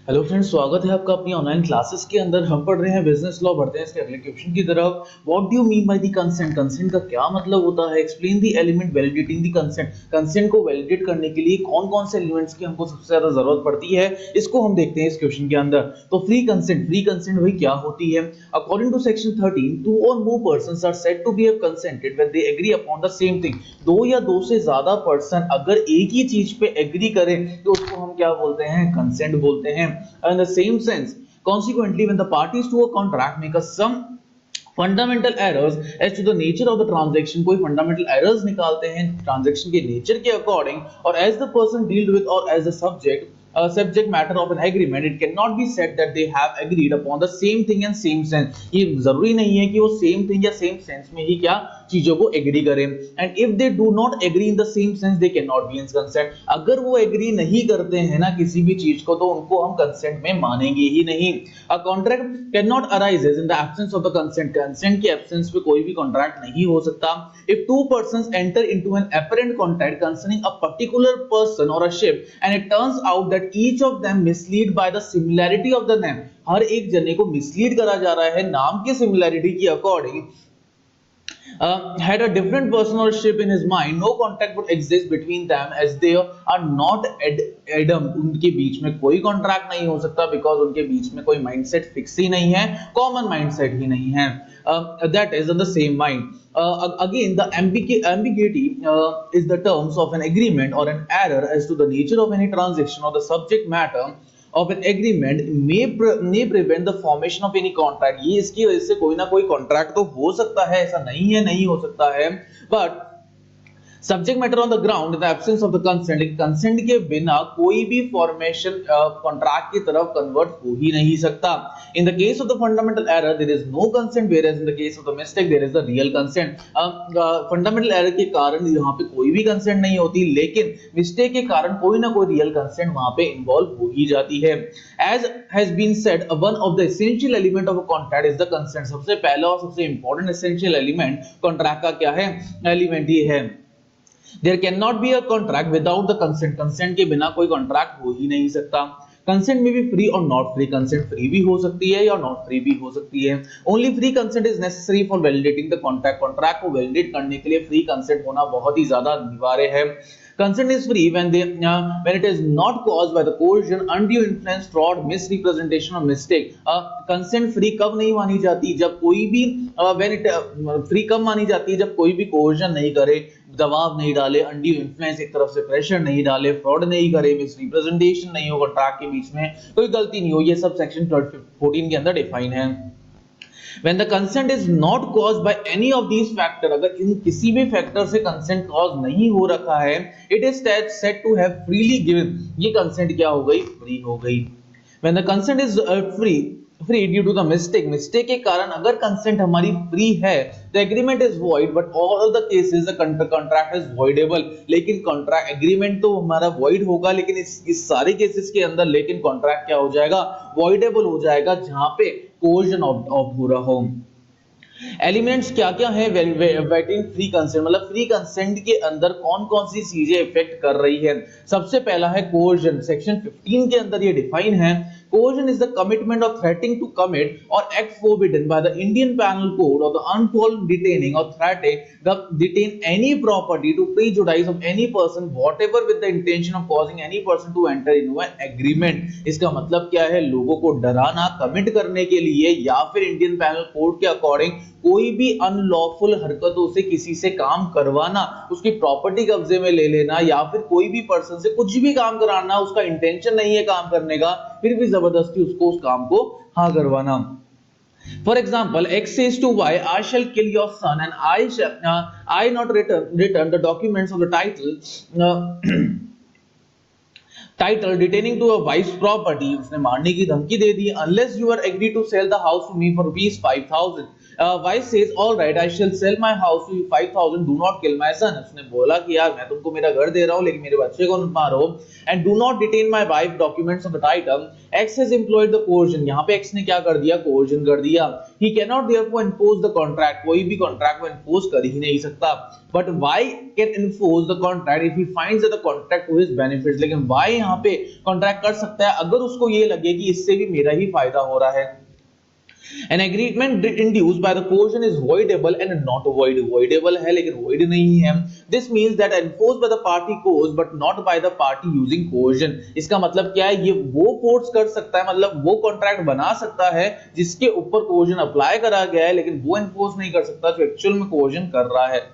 Hello friends, स्वागत है आपका अपनी ऑनलाइन क्लासेस के अंदर। हम पढ़ रहे हैं बिजनेस लॉ। बढ़ते हैं इसके अगले क्वेश्चन की तरफ। What do you mean by the consent? Consent का क्या मतलब होता है? Explain the element validating the consent. Consent को वैलिडेट करने के लिए कौन-कौन से एलिमेंट्स की हमको सबसे ज्यादा जरूरत पड़ती है, इसको हम देखते हैं इस क्वेश्चन के अंदर। तो फ्री कंसेंट भाई क्या होती है? According to section 13, two or more persons are said to be have consented when they agree upon the same thing. दो या दो से ज्यादा पर्सन अगर एक ही चीज पे एग्री करें तो उसको हम क्या बोलते हैं? कंसेंट बोलते हैं। In the same sense, consequently, when the parties to a contract make a some fundamental errors as to the nature of the transaction, कोई फंडामेंटल एरर्स निकालते हैं ट्रांजैक्शन के नेचर के अकॉर्डिंग, और as the person dealt with और as the subject matter of an agreement, it can not be said that they have agreed upon the same thing and same sense. ये जरूरी नहीं है कि वो सेम थिंग या same sense में ही क्या चीजों को एग्री करें। And if they do not agree in the same sense, they can not be in consent. अगर वो एग्री नहीं करते हैं ना किसी भी चीज को, तो उनको हम कंसेंट में मानेंगे ही नहीं। A contract can not arises in the absence of the consent. Consent के एब्सेंस में कोई भी कॉन्ट्रैक्ट नहीं हो सकता। If two persons enter into an apparent contract concerning a particular person और a ship and it turns out that each of them mislead by the similarity of the name, हर एक जने को मिसलीड करा जा रहा है नाम के सिमिलैरिटी के according, had a different personalship in his mind, no contact would exist between them as they are not Adam। उनके बीच में कोई कॉन्ट्रैक्ट नहीं हो सकता बिकॉज उनके बीच में कोई माइंडसेट फिक्स ही नहीं है, कॉमन माइंडसेट ही नहीं है। That is on the same mind. Again, the ambiguity is the terms of an agreement or an error as to the nature of any transaction or the subject matter of an agreement may prevent the formation of any contract। ये इसकी वजह से कोई ना कोई contract तो हो सकता है, ऐसा नहीं है नहीं हो सकता है, but subject matter on the ground in the absence of the consent, consent के बिना कोई भी फॉर्मेशन कॉन्ट्रैक्ट की तरफ कन्वर्ट हो ही नहीं सकता। In the case of the fundamental error there is no consent, whereas in the case of the mistake there is the real consent. Fundamental error के कारण यहाँ पे कोई भी कंसेंट नहीं होती, लेकिन मिस्टेक के कारण कोई ना कोई रियल कंसेंट वहां पे इन्वॉल्व हो ही जाती है। As has been said, one of the essential element of a contract is the consent. सबसे पहला और सबसे इंपॉर्टेंट एसेंशियल एलिमेंट कॉन्ट्रैक्ट का क्या है? एलिमेंट ये है। There cannot be a contract without the consent। Consent के बिना कोई कॉन्ट्रैक्ट हो ही नहीं सकता। कंसेंट में भी फ्री और नॉट फ्री, कंसेंट फ्री भी हो सकती है या नॉट फ्री भी हो सकती है। Only free consent is necessary for validating the contract. Contract को वैलिडेट करने के लिए फ्री कंसेंट होना बहुत ही ज्यादा अनिवार्य है। Consent is free when it is not caused by the coercion, undue influence, fraud, misrepresentation or mistake। consent free कब नहीं मानी जाती? जब कोई भी when it free कब मानी जाती है? जब कोई भी coercion नहीं करे, दबाव नहीं डाले, undue influence एक तरफ से प्रेशर नहीं डाले, फ्रॉड नहीं करे, मिसरिप्रेजेंटेशन नहीं हो, कॉन्ट्रैक्ट के बीच में कोई गलती नहीं हो। ये सब सेक्शन 14 के अंदर डिफाइन है। When the consent is not caused by any of these factor, अगर इन किसी भी फैक्टर से कंसेंट कॉज नहीं हो रखा है, it is said to have freely given। ये कंसेंट क्या हो गई? फ्री हो गई। When the consent is free due to the mistake के कारण अगर कंसेंट हमारी फ्री है, the agreement is void, but all the cases the contract is voidable। लेकिन कॉन्ट्रैक्ट एग्रीमेंट तो हमारा void होगा, लेकिन इस सारे केसेस के अंदर लेकिन कॉन्ट्रैक्ट क्या हो जाएगा? voidable हो जाएगा, जहां पे कोर्जन ऑफ हो रहा हो। एलिमेंट्स क्या क्या है वेटिंग फ्री कंसेंट, मतलब फ्री कंसेंट के अंदर कौन कौन सी चीजें इफेक्ट कर रही है? सबसे पहला है कोर्जन। सेक्शन 15 के अंदर ये डिफाइन है। Coercion is the commitment of threatening to commit or act forbidden by the Indian Penal Code or the unlawful detaining or threatening the detain any property to prejudice of any person whatever with the intention of causing any person to enter into an agreement। इसका मतलब क्या है? लोगों को डराना, commit करने के लिए, या फिर इंडियन पैनल कोड के अकॉर्डिंग कोई भी अनलॉफुल हरकतों से किसी से काम करवाना, उसकी प्रॉपर्टी कब्जे में ले लेना, या फिर कोई भी पर्सन से कुछ भी काम कराना, उसका इंटेंशन नहीं है काम करने का, फिर भी जबरदस्ती उसको उस काम को हाँ करवाना। For example, X says to Y, I shall kill your son, and I not return the documents of the title detaining to a wife's property। उसने मारने की धमकी दे दी। Unless you are agree to sell the house to me for rupees 5,000। Wife says alright I shall sell my house to 5000, do not kill my son. उसने बोला कि यार मैं तुमको मेरा घर दे रहा हूं लेकिन मेरे बच्चे को मत मारो। And do not detain my wife, documents of the title. X has employed the coercion, यहां पे एक्स ने क्या कर दिया, कोर्जन कर दिया। He can not therefore enforce the contract, कोई भी कॉन्ट्रैक्ट को एनफोर्स कर ही नहीं सकता। But Y can enforce the contract if he finds that the contract to his benefit, लेकिन वाई यहां पे कॉन्ट्रैक्ट कर सकता है अगर उसको ये लगे कि इससे भी मेरा ही फायदा हो रहा है। An agreement induced by the coercion is voidable and not voidable है लेकिन void नहीं है। This means that enforced by the party coerced but not by the party using coercion। इसका मतलब क्या है, ये वो फोर्स कर सकता है, मतलब वो कॉन्ट्रैक्ट बना सकता है जिसके ऊपर कोर्जन अप्लाई करा गया है, लेकिन वो एनफोर्स नहीं कर सकता जो एक्चुअल में कोर्जन कर रहा है।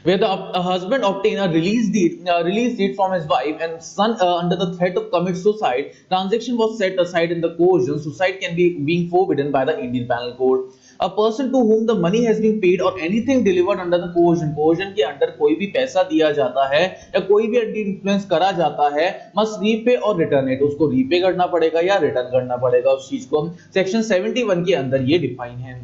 Where the husband obtain a release deed from his wife and son under the threat of commit suicide, transaction was set aside in the coercion. Suicide can be being forbidden by the Indian Penal Code. A person to whom the money has been paid or anything delivered under the coercion के under कोई भी पैसा दिया जाता है या कोई भी अंडर इन्फ्लुएंस करा जाता है, must repay और return it, उसको रीपे करना पड़ेगा या रिटर्न करना पड़ेगा उस चीज को। सेक्शन 71 के अंदर ये डिफाइन है।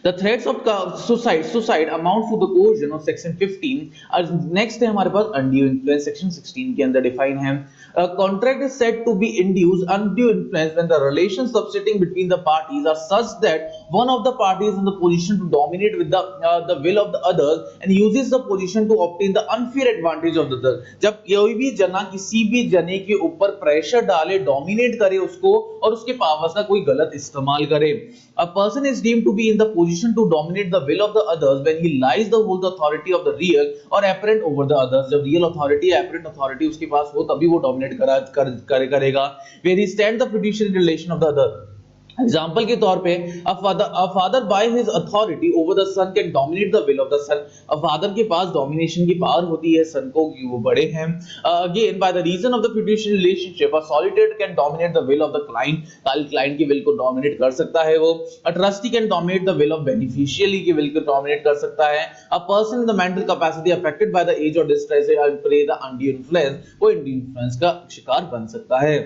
The threats of suicide amount to the coercion of section 15। और नेक्स्ट है हमारे पास undue influence, section 16 के अंदर डिफाइन है। A contract is said to be induced undue influence when the relations subsisting between the parties are such that one of the parties is in the position to dominate with the will of the others and uses the position to obtain the unfair advantage of the other। जब कोई भी जना किसी भी जने के ऊपर pressure डाले, डोमिनेट करे उसको और उसके पावर्स का कोई गलत इस्तेमाल करे। A person is deemed to be in the position to dominate the will of the others when he lies the whole authority of the real or apparent over the others। जब real authority या apparent authority उसके पास हो तभी वो dominate करेगा। Where he stand the fiduciary relation of the other। Example के तौर पे a father by his authority over the son can dominate the will of the son। अब फादर के पास डोमिनेशन की पावर होती है सन को कि वो बड़े हैं। Again by the reason of the fiduciary relationship a solicitor can dominate the will of the client, client की विल को डोमिनेट कर सकता है वो। a trustee can dominate the will of beneficiary की विल को डोमिनेट कर सकता है। a person in the mental capacity affected by the age or distress or play the undue influence, वो undue influence का शिकार बन सकता है।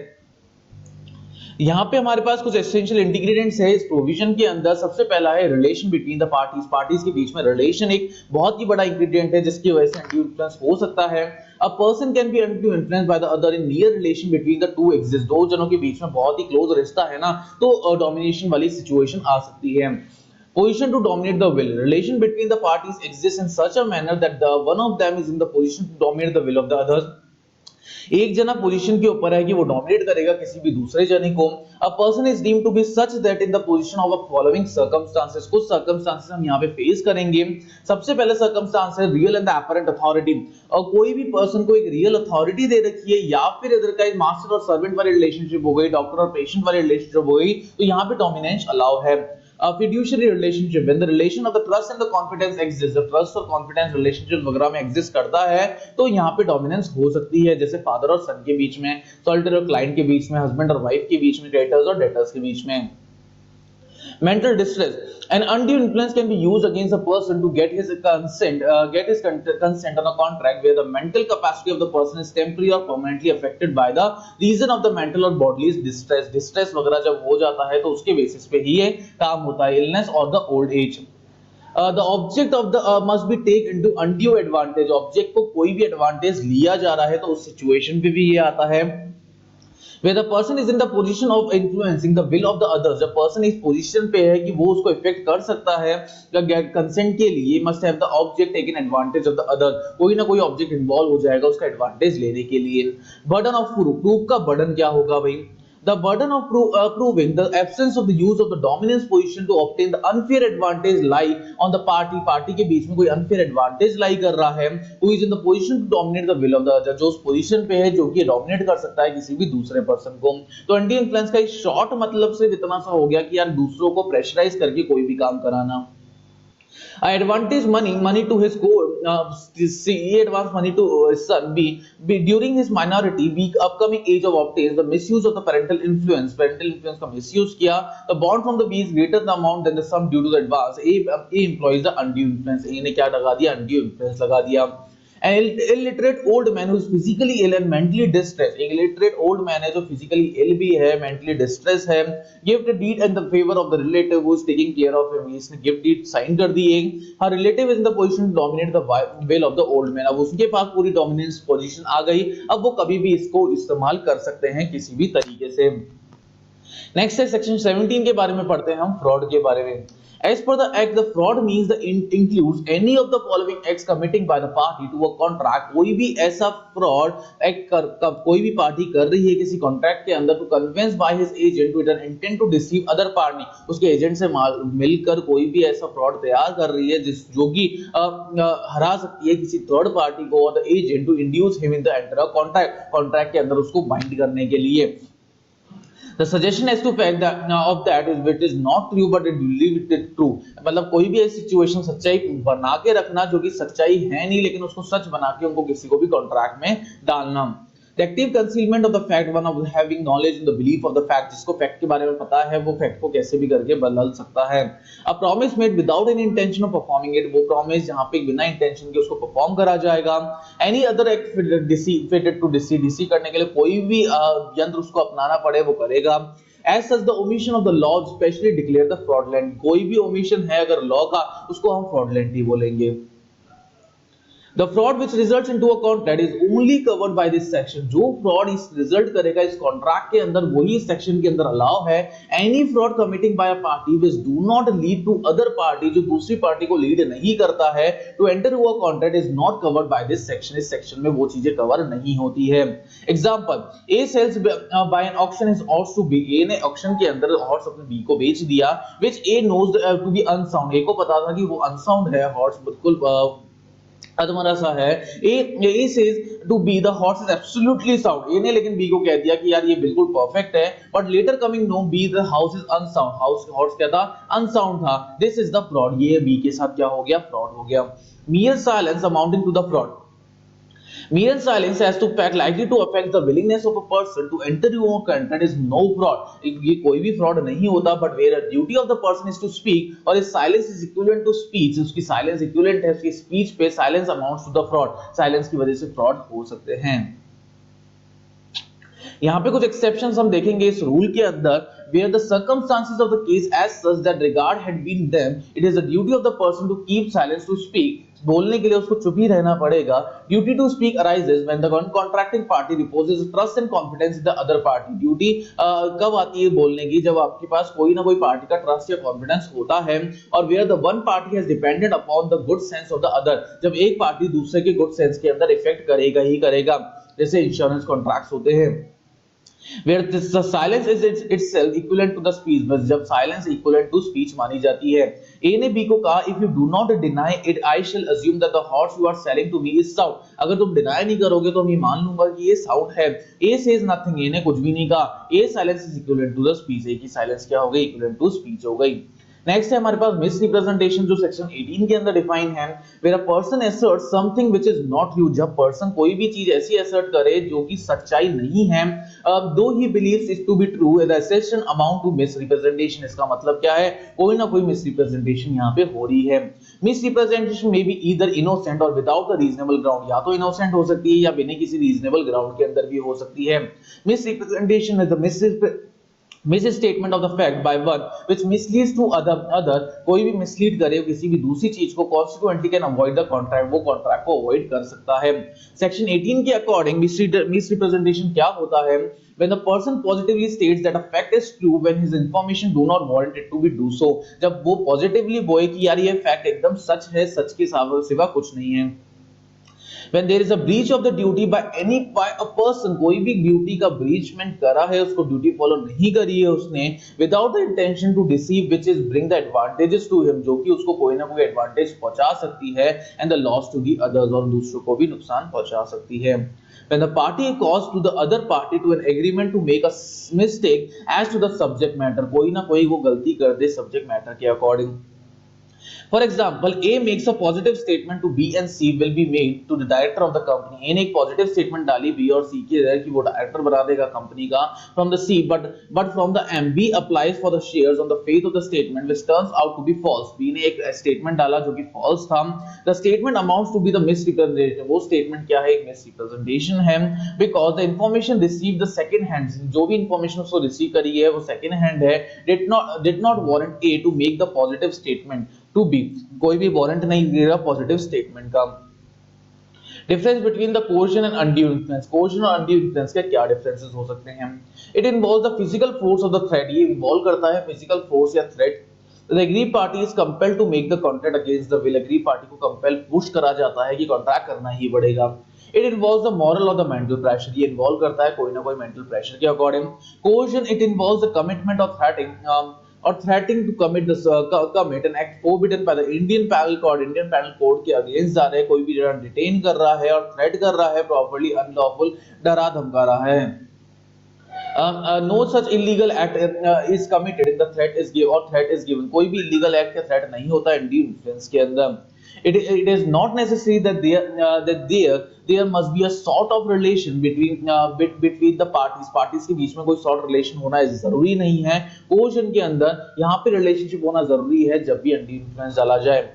यहाँ पे हमारे पास कुछ एसेंशियल इंटीग्रेडिएंट्स है इस प्रोविजन के अंदर। सबसे पहला है रिलेशन बिटवीन द पार्टीज के बीच में रिलेशन एक बहुत ही बड़ा इंग्रेडिएंट है जिसकी वजह से अनड्यू इन्फ्लुएंस हो सकता है। A person can be undue influenced by the other in near relation between the two exist, दो जनों के बीच में बहुत ही क्लोज रिश्ता है ना, तो डोमिनेशन वाली सिचुएशन आ सकती है। Position to dominate the will, relation between the parties exists in such a manner that the one of them is in the position to dominate the will of the others। एक जना position के ऊपर है कि वो dominate करेगा किसी भी दूसरे जने को। A person is deemed to be such that in the position of following circumstances, कुछ सर्कमस्टांसेस हम यहाँ पे फेस करेंगे। सबसे पहले सर्कमस्टांस है real and the apparent authority. और कोई भी पर्सन को एक रियल अथॉरिटी दे रखी है या फिर इधर का एक मास्टर और सर्वेंट वाली रिलेशनशिप हो गई, डॉक्टर और पेशेंट वाली रिलेशनशिप हो गई, तो यहाँ पे डोमिनेंस अलाउ है। A fiduciary relationship when the relation of the trust and the confidence exists, जब ट्रस्ट और कॉन्फिडेंस रिलेशनशिप वगैरह में एग्जिस्ट करता है तो यहाँ पे डोमिनेंस हो सकती है, जैसे फादर और सन के बीच में, सॉलिसिटर और क्लाइंट के बीच में, हस्बैंड और वाइफ के बीच में, क्रेडिटर्स और डेटर्स के बीच में। Mental distress, an undue influence can be used against a person to get his consent on a contract where the mental capacity of the person is temporarily or permanently affected by the reason of the mental or bodily distress वगैरह जब हो जाता है तो उसके basis पे ही ये काम होता है, illness or the old age। The object of the must be take into undue advantage, object को कोई भी एडवांटेज लिया जा रहा है तो उस सिचुएशन पे भी ये आता है। Where the person is in the position of influencing the will of the others, जब पर्सन इस पोजीशन पे है कि वो उसको इफेक्ट कर सकता है कंसेंट के लिए, must have the object taken advantage of the other, कोई ना कोई ऑब्जेक्ट इन्वॉल्व हो जाएगा उसका एडवांटेज लेने के लिए। बर्डन ऑफ प्रूफ का बर्डन क्या होगा भाई? The burden of proving the absence of the use of the dominance position to obtain the unfair advantage lie on the party के बीच में कोई unfair advantage lie कर रहा है, who is in the position to dominate the will of the other, जो उस position पे है जो कि डोमिनेट कर सकता है किसी भी दूसरे पर्सन को। तो एंटी इन्फ्लुएंस का शॉर्ट मतलब सिर्फ इतना सा हो गया कि यार दूसरों को प्रेशराइज करके कोई भी काम कराना। Advantage money to his he advanced money to his son be during his minority be upcoming age of obtains the misuse of the parental influence का misuse किया, the bond from the B is greater the amount than the sum due to the advance, A employs the undue influence, A ने क्या लगा दिया, undue influence लगा दिया। An illiterate old man who is physically ill and mentally distressed, एक illiterate old man है जो physically ill भी है, mentally distressed है, give the deed in the favor of the relative who is taking care of him, इसने gift deed sign कर दी है, her relative is in the position to dominate the will of the old man, अब उसके पास पूरी dominance position आ गई, अब वो कभी भी इसको इस्तेमाल कर सकते हैं किसी भी तरीके से। नेक्स्ट है सेक्शन 17 के बारे में पढ़ते हैं हम फ्रॉड के बारे में। As per the act, the fraud means the includes any of the following acts committing by the party to a contract। कोई भी ऐसा फ्रॉड एक्ट कोई भी पार्टी कर रही है किसी कॉन्ट्रैक्ट के अंदर, to convince by his agent with an intent to deceive other party, उसके एजेंट से मिलकर कोई भी ऐसा फ्रॉड तैयार कर रही है जो कि हरा सकती है किसी थर्ड पार्टी को, और the agent to induce him in the enter contract के अंदर उसको बाइंड करने के लिए। The suggestion as to fact that of that is which is not true but it believe it true, मतलब कोई भी ऐसी सिचुएशन सच्चाई बना के रखना जो कि सच्चाई है नहीं लेकिन उसको सच बना के उनको किसी को भी कॉन्ट्रैक्ट में डालना। The active concealment of the fact, one of having knowledge in the belief of the fact, जिसको फैक्ट के बारे में पता है वो फैक्ट को कैसे भी करके बदल सकता है। A promise made without any intention of performing it, वो प्रॉमिस जहां पे बिना इंटेंशन के उसको परफॉर्म करा जाएगा। Any other act fitted to deceive करने के लिए कोई भी यंत्र उसको अपनाना पड़े वो करेगा। As such, the omission of the law specially declare the fraudulent, कोई भी omission है अगर लॉ का उसको हम fraudulent ही बोलेंगे। The fraud which results into a contract is only covered by this section, जो fraud इस result करेगा इस contract के अंदर वही इस section के अंदर allow है। Any fraud committing by a party which do not lead to other party, जो दूसरी पार्टी को lead नहीं करता है to enter a contract is not covered by this section, इस section में वो चीजें cover नहीं होती है। Example, A sells by an auction his horse to B, A ने auction के अंदर horse अपने B को बेच दिया, which A knows to be unsound, A को पता था कि वो unsound है, horse बिल्कुल अधमरा सा है। A says to B the horse is absolutely sound, A ने लेकिन B को कह दिया कि यार ये बिल्कुल परफेक्ट है, but later coming know B the house is unsound, horse क्या था, unsound था। This is the fraud, ये B के साथ क्या हो गया, फ्रॉड हो गया। Mere silence amounting to the fraud, mere silence as to fact likely to affect the willingness of a person to enter your contract is no fraud, ये कोई भी फ्रॉड नहीं होता, but where a duty of the person is to speak और इस silence is equivalent to speech, उसकी silence equivalent है उसकी speech पे, silence amounts to the fraud, silence की वजह से फ्रॉड हो सकते हैं। यहाँ पे कुछ एक्सेप्शंस हम देखेंगे इस रूल के अंदर, where the circumstances of the case as such that regard had been them, it is the duty of the person to keep silence to speak, बोलने के लिए उसको चुप ही रहना पड़ेगा। Duty to speak arises when the contracting party reposes trust and confidence in the other party, duty कब आती है बोलने की, जब आपके पास कोई ना कोई पार्टी का ट्रस्ट या कॉन्फिडेंस होता है, और where the one party has depended upon the good sense of the other, जब एक पार्टी दूसरे के गुड सेंस के अंदर इफेक्ट करेगा ही करेगा, जैसे इंश्योरेंस कॉन्ट्रैक्ट्स होते हैं। Where the silence is itself equivalent to the speech, बस जब silence equivalent to speech मानी जाती है। A ने B को कहा if you do not deny it I shall assume that the horse you are selling to me is sound, अगर तुम डिनाई नहीं करोगे तो मैं मान लूंगा कि ये साउंड है। A says nothing, A ने कुछ भी नहीं कहा। A silence is equivalent to the speech, A की silence क्या हो गई, equivalent to speech हो गई। नेक्स्ट है हमारे पास मिसरिप्रेजेंटेशन जो सेक्शन 18 के अंदर डिफाइन है, where a person asserts something which is not true, जब पर्सन कोई भी चीज ऐसी असर्ट करे जो कि सच्चाई नहीं है, though he believes it to be true, the assertion amount to misrepresentation, इसका मतलब क्या है, कोई ना कोई मिसरिप्रेजेंटेशन यहाँ पे हो रही है। मिसरिप्रेजेंटेशन में भी either innocent और without a reasonable ground, या तो innocent हो सकती है या बिना किसी रीजनेबल ग्राउंड के अंदर भी हो सकती है। Misrepresentation is the misstatement of the fact by one which misleads to other, कोई भी मिसलीड करे किसी भी दूसरी चीज को, consequently can avoid the contract, वो कॉन्ट्रैक्ट को अवॉइड कर सकता है। सेक्शन 18 के अकॉर्डिंग मिसरिप्रेजेंटेशन क्या होता है, when the person positively states that a fact is true when his information do not warrant it to be do so, जब वो पॉजिटिवली बोले कि यार ये फैक्ट एकदम सच है, सच के सिवा कुछ नहीं है। When there is a breach of the duty by a person, कोई भी ड्यूटी का ब्रीचमेंट करा है, उसको ड्यूटी फॉलो नहीं करी है उसने, without the intention to deceive which is bring the advantages to him, जो कि उसको कोई ना कोई एडवांटेज पहुंचा सकती है, and the loss to the others, और दूसरों को भी नुकसान पहुंचा सकती है। When the party caused to the other party to an agreement to make a mistake as to the subject matter, कोई ना कोई वो गलती कर दे सब्जेक्ट मैटर के according. For example, A makes a positive statement to B and C will be made to the director of the company. A ने एक positive statement डाली B और C के कि वो director बना देगा कंपनी का from the C, but from the M, B applies for the shares on the faith of the statement which turns out to be false. B ने एक statement डाला जो कि false था. The statement amounts to be the misrepresentation. वो statement क्या है? एक misrepresentation है because the information received the second hand, जो भी information उसको receive करी है वो second hand है, did not warrant A to make the positive statement to be. कोई भी वारंट नहीं दे रहा पॉजिटिव स्टेटमेंट का. Difference between the coercion and undue influence. Coercion और अनड्यू इन्फ्लुएंस के क्या डिफरेंसेस हो सकते हैं? It involves the physical force of the threat. ये इन्वॉल्व करता है फिजिकल फोर्स या threat. The agree party is compelled to make the contract against the will. Agree party को कंपेल पुश करा जाता है कि कॉन्ट्रैक्ट करना ही पड़ेगा. इट इन्वॉल्व्स द मॉरल और द मेंटल प्रेशर. ये इन्वॉल्व करता है कोई ना कोई मेंटल प्रेशर के according. Coercion it involves the commitment of threatening or threatening to commit an act forbidden by the Indian Penal Code. Indian Penal Code के against जा रहे हैं, कोई भी डिटेन कर रहा है और थ्रेट कर रहा है, प्रॉपर्ली अनलॉफुल डरा धमका रहा है. No such illegal act is committed if the threat is given. कोई भी illegal act या threat नहीं होता undue influence के अंदर. It is not necessary that there must be a sort of relation between the parties. Parties के बीच में कोई sort relation होना जरूरी नहीं है. कोर्शन के अंदर यहाँ पे relationship होना जरूरी है जब भी undue influence डाला जाए.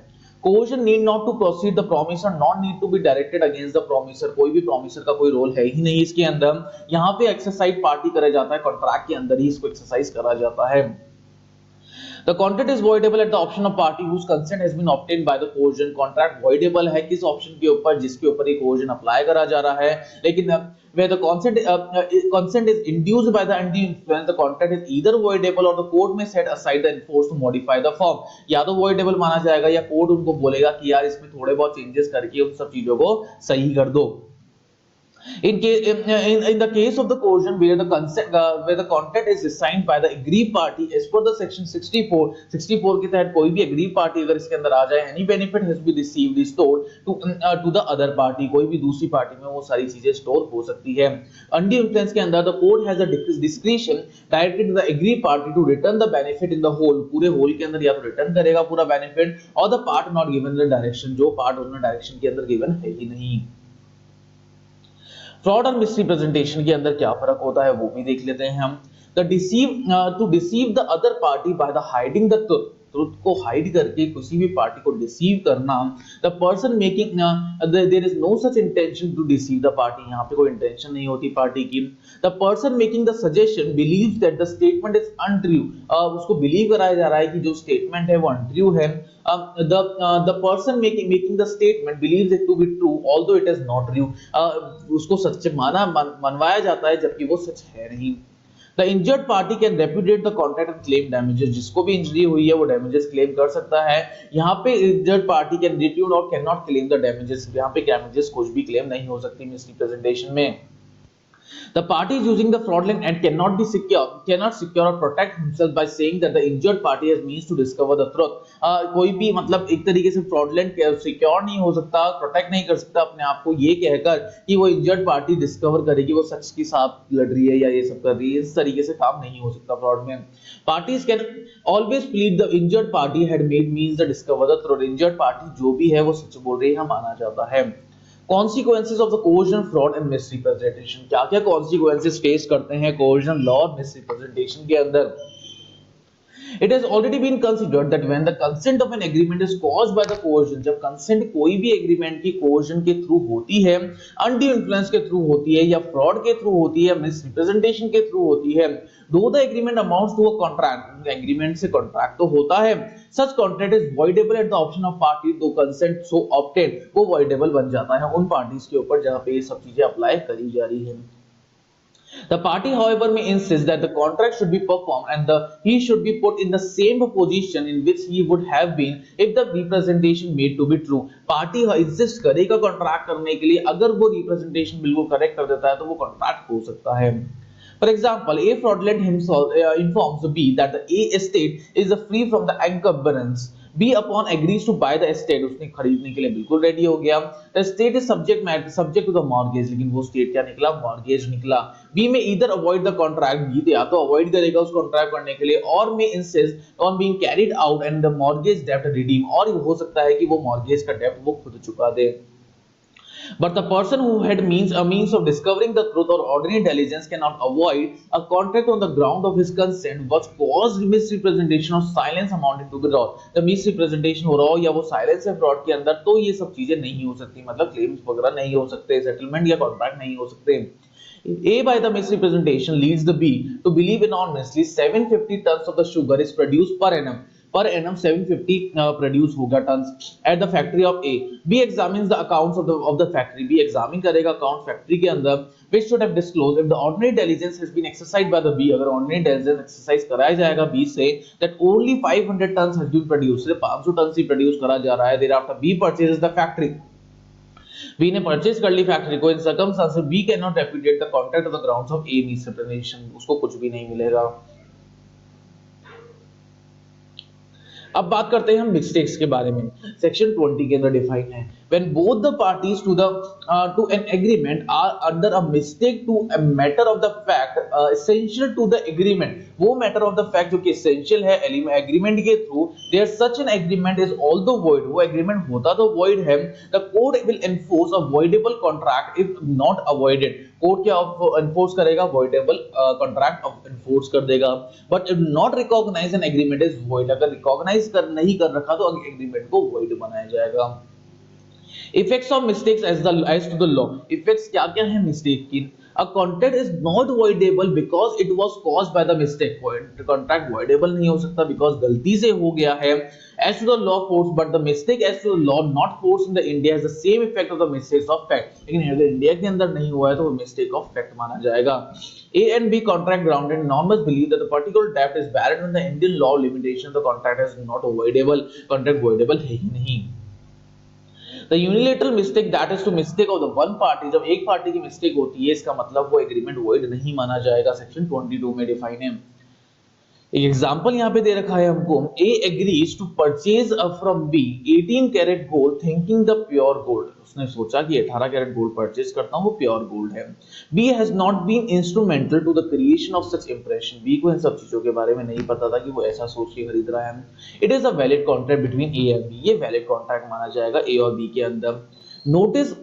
Coercion need not to proceed the promiser, not need to be directed against the promiser. कोई भी promiser का कोई रोल है ही नहीं इसके अंदर. यहाँ पे एक्सरसाइज पार्टी करा जाता है, कॉन्ट्रैक्ट के अंदर ही इसको एक्सरसाइज करा जाता है. The contract is voidable at the option of party whose consent has been obtained by the coercion. Contract voidable है किस ऑप्शन के ऊपर? जिसके ऊपर ये coercion अप्लाई करा जा रहा है. लेकिन where the consent is induced by the undue influence, the contract is either voidable or the court may set aside the enforce to modify the form. या तो voidable माना जाएगा या कोर्ट उनको बोलेगा कि यार इसमें थोड़े बहुत चेंजेस करके उन सब चीजों को सही कर दो. In the case of the coercion where the contract is signed by the aggrieved party as per the section 64 के तहत कोई भी aggrieved party अगर इसके अंदर आ जाए, any benefit has been received restored to the other party. कोई भी दूसरी पार्टी में वो सारी चीजें स्टोर हो सकती है. Undue influence के अंदर the court has a discretion directed to the aggrieved party to return the benefit in the whole. पूरे whole के अंदर या तो रिटर्न करेगा पूरा benefit और the part not given the direction, जो part उन्होंने डायरेक्शन के अंदर गिवन है ही नहीं. फ्रॉड और मिसरिप्रेजेंटेशन के अंदर क्या फर्क होता है वो भी देख लेते हैं हम. To deceive the other party by the hiding the truth को हाइड करके किसी भी पार्टी को डिसीव करना. The person making there is no such intention to deceive the party. यहाँ पे कोई इंटेंशन नहीं होती पार्टी की. The person making the suggestion believes that the statement is untrue. उसको बिलीव कराया जा रहा है कि जो स्टेटमेंट है वो अनट्रू है. The person making the statement believes it to be true although it is not true. उसको सच मनवाया जाता है जबकि वो सच है नहीं. The injured party can repudiate the contract and claim damages. जिसको भी इंजरी हुई है वो damages क्लेम कर सकता है. यहाँ पे injured party can repudiate और cannot claim the damages. यहाँ पे damages कुछ भी क्लेम नहीं हो सकती misrepresentation में. The party is using the fraudulent act cannot secure or protect himself by saying that the injured party has means to discover the truth. कोई भी मतलब एक तरीके से fraudulent सिक्योर नहीं हो सकता, प्रोटेक्ट नहीं कर सकता अपने आप को ये कहकर कि वो इंजर्ड पार्टी डिस्कवर करेगी वो सच के साथ लड़ रही है या ये सब कर रही है. इस तरीके से काम नहीं हो सकता फ्रॉड में. Parties can always plead the injured party had made means to discover the truth. Injured party जो भी है वो सच बोल रही है माना जाता है. Consequences of the coercion, fraud and misrepresentation. क्या क्या consequences face करते हैं coercion law और misrepresentation के अंदर. It has already been considered that when the consent of an agreement is caused by the coercion, जब consent कोई भी agreement की coercion के through होती है, undue influence के through होती है या fraud के through होती है, misrepresentation के through होती है, though the agreement amounts to a contract, agreement से contract तो होता है, such contract is voidable at the option of party, though consent so obtained, वो voidable बन जाता है उन parties के ऊपर जहाँ पे ये सब चीजें apply करी जा रही है. The party, however, may insist that the contract should be performed and he should be put in the same position in which he would have been if the representation made to be true. Party insist करेगा contract करने के लिए अगर वो representation बिल्कुल correct कर देता है तो वो contract हो सकता है. For example, A fraudulent himself informs B that the A estate is free from the encumbrance. B upon agrees to buy the estate, उसने खरीदने के लिए बिल्कुल रेडी हो गया। The state is subject to the mortgage, लेकिन वो state क्या निकला, मॉर्गेज निकला। बी में either avoid the contract, B या तो अवॉइड करेगा उस कॉन्ट्रैक्ट करने के लिए, और में insist on being carried out and the mortgage डेब्ट रिडीम, और हो सकता है कि वो मॉर्गेज का डेब्ट वो खुद चुका दे। But the person who had a means of discovering the truth or ordinary intelligence cannot avoid a contract on the ground of his consent was caused misrepresentation or silence amounting to fraud। the misrepresentation हो रहा हो या वो silence है fraud के अंदर, तो ये सब चीजें नहीं हो सकती, मतलब claims वगैरह नहीं हो सकते, settlement या contract नहीं हो सकते। A by the misrepresentation leads the B to believe anonymously 750 tons of the sugar is produced per annum। per annum 750 produce होगा tons at the factory of A. B examines the accounts of the factory, B examine करेगा account factory के अंदर, which should have disclosed if the ordinary intelligence has been exercised by the B, अगर ordinary intelligence exercise कराया जाएगा B से that only 500 tons has been produced, सिर्फ 500 ton ही produce करा जा रहा है। Thereafter B purchases the factory, B ने परचेज कर ली फैक्ट्री को, in circumstances B can not repudiate the contract on the grounds of a misrepresentation, उसको कुछ भी नहीं मिलेगा। अब बात करते हैं हम मिस्टेक्स के बारे में। सेक्शन 20 के अंदर डिफाइन है when both the parties to an agreement are under a mistake to a matter of the fact essential to the agreement, वो matter of the fact जो कि essential है agreement के through, there such an agreement is although void, वो agreement होता तो void है, the court will enforce a voidable contract if not avoided, court क्या enforce करेगा, voidable contract enforce कर देगा। but if not recognize an agreement is void, अगर recognize नहीं कर रखा तो agreement को void बनाया जाएगा। Effects of mistakes as to the law, effects क्या क्या है मिस्टेक की। A contract is not voidable because it was caused by the mistake, contract voidable नहीं हो सकता because गलती से हो गया है। As to the law force, but the mistake as to the law not force in the India has the same effect of the mistakes of fact, लेकिन अगर इंडिया के अंदर नहीं हुआ है तो वो mistake of fact माना जाएगा। A and B contract grounded norms believe that the particular debt is valid when the Indian law limitation the contract is not voidable, contract voidable है ही नहीं। The unilateral mistake that is to mistake of the one party, जब एक party की mistake होती है इसका मतलब वो एग्रीमेंट वॉइड नहीं माना जाएगा, सेक्शन 22 में डिफाइन है। एक एग्जांपल यहाँ पे दे रखा है हमको, A agrees to purchase from B 18 carat gold thinking the pure gold, उसने सोचा कि 18 कैरेट गोल्ड परचेज करता हूँ वो प्योर गोल्ड है। B has not been instrumental to the creation of such impression, B को इन सब चीजों के बारे में नहीं पता था कि वो ऐसा सोच के खरीद रहा है। It is a valid contract between A and B, ये valid contract माना जाएगा A और B के अंदर। Notice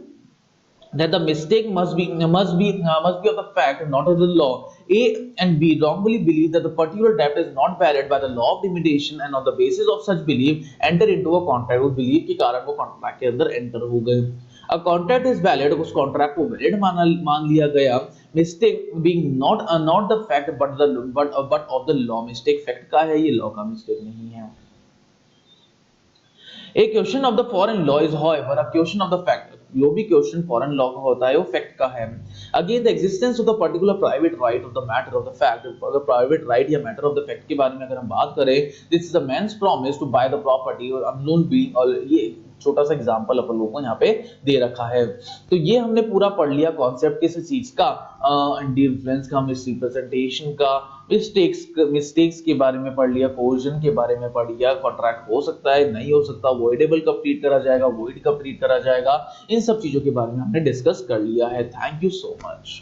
that the mistake must be of the fact, not of the law। A and B wrongfully believe that the particular debt is not valid by the law of limitation and on the basis of such belief enter into a contract, उस belief के कारण वो contract के अंदर enter हो गए। A contract is valid, उस contract को valid मान लिया गया। Mistake being not the fact but of the law, mistake fact का है, ये law का mistake नहीं है। A question of the foreign law is however a question of the fact, जो भी क्वेश्चन फॉरेन लॉ का होता है वो फैक्ट का है। Again the existence of the particular private right of the matter of the fact, अगर private right या मैटर ऑफ द फैक्ट के बारे में अगर हम बात करें, this is the man's promise to buy the property और अननोन बीइंग, और ये छोटा सा एग्जांपल अपन लोगों को यहाँ पे दे रखा है। तो ये हमने पूरा पढ़ लिया कॉन्सेप्ट किस चीज का, एंटी इन्फ्लुएंस का, मिसरिप्रेजेंटेशन का, मिस्टेक्स के बारे में पढ़ लिया, कोर्जन के बारे में पढ़ लिया, कॉन्ट्रैक्ट हो सकता है नहीं हो सकता, वॉइडेबल कब ट्रीट करा जाएगा, वॉइड कब ट्रीट करा जाएगा, इन सब चीजों के बारे में हमने डिस्कस कर लिया है। Thank you so much.